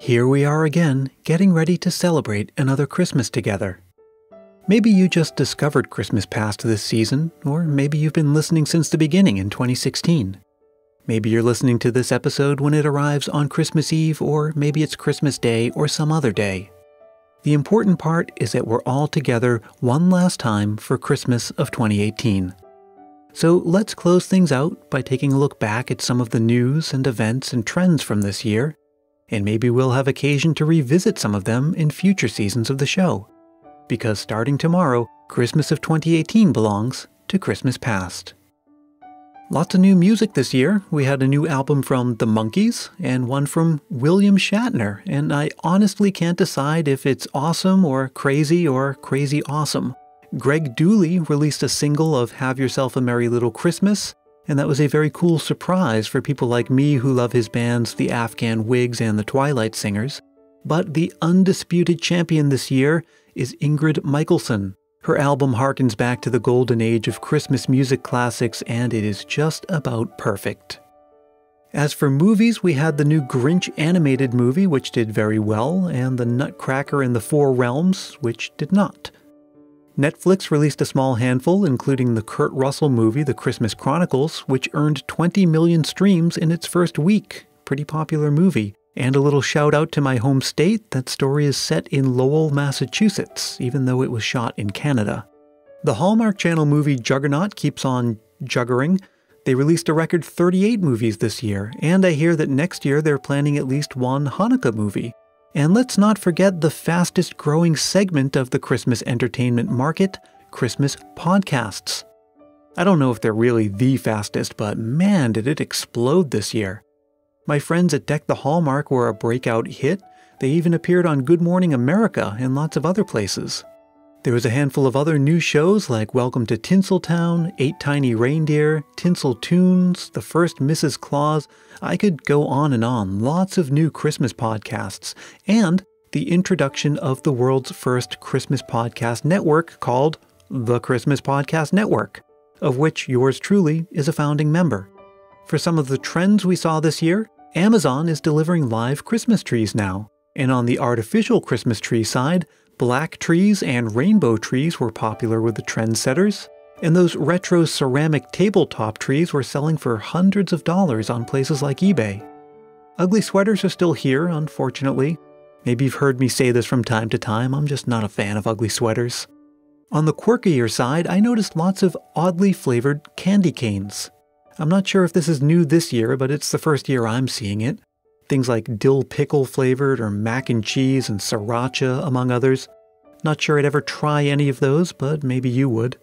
Here we are again, getting ready to celebrate another Christmas together. Maybe you just discovered Christmas Past this season, or maybe you've been listening since the beginning in 2016. Maybe you're listening to this episode when it arrives on Christmas Eve, or maybe it's Christmas Day or some other day. The important part is that we're all together one last time for Christmas of 2018. So let's close things out by taking a look back at some of the news and events and trends from this year, and maybe we'll have occasion to revisit some of them in future seasons of the show. Because starting tomorrow, Christmas of 2018 belongs to Christmas Past. Lots of new music this year. We had a new album from The Monkees and one from William Shatner, and I honestly can't decide if it's awesome or crazy awesome. Greg Dooley released a single of Have Yourself a Merry Little Christmas, and that was a very cool surprise for people like me who love his bands The Afghan Whigs and The Twilight Singers. But the undisputed champion this year is Ingrid Michaelson. Her album harkens back to the golden age of Christmas music classics, and it is just about perfect. As for movies, we had the new Grinch animated movie, which did very well, and The Nutcracker in the Four Realms, which did not. Netflix released a small handful, including the Kurt Russell movie The Christmas Chronicles, which earned 20 million streams in its first week. Pretty popular movie. And a little shout out to my home state, that story is set in Lowell, Massachusetts, even though it was shot in Canada. The Hallmark Channel movie Juggernaut keeps on juggering. They released a record 38 movies this year, and I hear that next year they're planning at least one Hanukkah movie. And let's not forget the fastest growing segment of the Christmas entertainment market, Christmas podcasts. I don't know if they're really the fastest, but man, did it explode this year. My friends at Deck the Hallmark were a breakout hit. They even appeared on Good Morning America and lots of other places. There was a handful of other new shows like Welcome to Tinseltown, 8 Tiny Reindeer, Tinsel Tunes, The First Mrs. Claus. I could go on and on. Lots of new Christmas podcasts. And the introduction of the world's first Christmas podcast network called The Christmas Podcast Network, of which yours truly is a founding member. For some of the trends we saw this year, Amazon is delivering live Christmas trees now. And on the artificial Christmas tree side, black trees and rainbow trees were popular with the trendsetters. And those retro ceramic tabletop trees were selling for hundreds of dollars on places like eBay. Ugly sweaters are still here, unfortunately. Maybe you've heard me say this from time to time, I'm just not a fan of ugly sweaters. On the quirkier side, I noticed lots of oddly flavored candy canes. I'm not sure if this is new this year, but it's the first year I'm seeing it. Things like dill pickle flavored or mac and cheese and sriracha, among others. Not sure I'd ever try any of those, but maybe you would.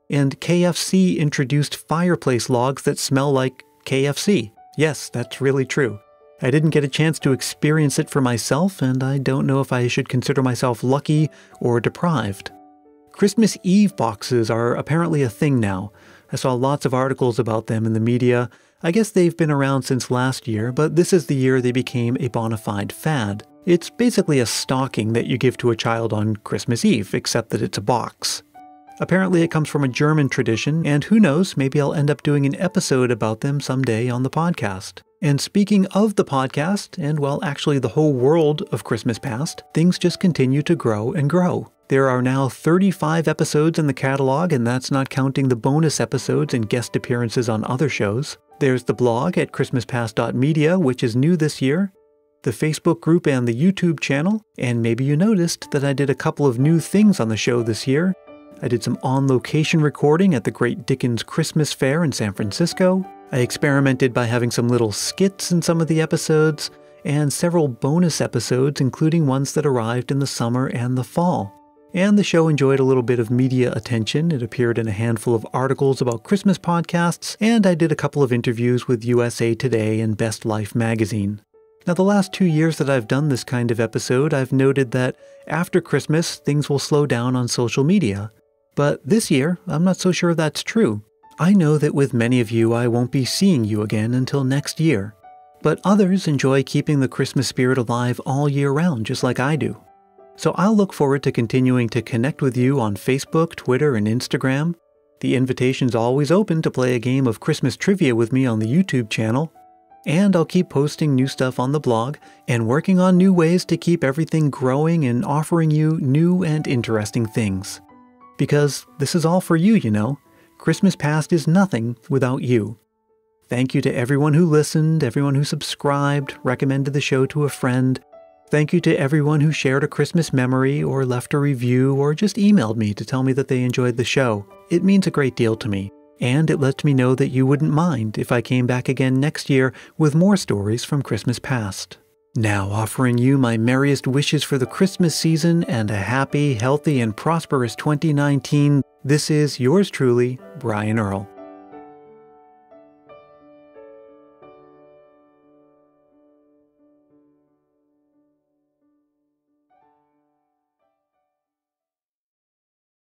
And KFC introduced fireplace logs that smell like KFC. Yes, that's really true. I didn't get a chance to experience it for myself, and I don't know if I should consider myself lucky or deprived. Christmas Eve boxes are apparently a thing now. I saw lots of articles about them in the media. I guess they've been around since last year, but this is the year they became a bona fide fad. It's basically a stocking that you give to a child on Christmas Eve, except that it's a box. Apparently it comes from a German tradition, and who knows, maybe I'll end up doing an episode about them someday on the podcast. And speaking of the podcast, and well, actually the whole world of Christmas Past, things just continue to grow and grow. There are now 35 episodes in the catalog, and that's not counting the bonus episodes and guest appearances on other shows. There's the blog at christmaspast.media, which is new this year, the Facebook group and the YouTube channel, and maybe you noticed that I did a couple of new things on the show this year. I did some on-location recording at the Great Dickens Christmas Fair in San Francisco. I experimented by having some little skits in some of the episodes, and several bonus episodes, including ones that arrived in the summer and the fall. And the show enjoyed a little bit of media attention. It appeared in a handful of articles about Christmas podcasts, and I did a couple of interviews with USA Today and Best Life magazine. Now, the last 2 years that I've done this kind of episode, I've noted that after Christmas, things will slow down on social media. But this year, I'm not so sure that's true. I know that with many of you, I won't be seeing you again until next year. But others enjoy keeping the Christmas spirit alive all year round, just like I do. So I'll look forward to continuing to connect with you on Facebook, Twitter, and Instagram. The invitation's always open to play a game of Christmas trivia with me on the YouTube channel. And I'll keep posting new stuff on the blog and working on new ways to keep everything growing and offering you new and interesting things. Because this is all for you, you know. Christmas Past is nothing without you. Thank you to everyone who listened, everyone who subscribed, recommended the show to a friend. Thank you to everyone who shared a Christmas memory or left a review or just emailed me to tell me that they enjoyed the show. It means a great deal to me. And it lets me know that you wouldn't mind if I came back again next year with more stories from Christmas Past. Now offering you my merriest wishes for the Christmas season and a happy, healthy, and prosperous 2019, this is yours truly, Brian Earl.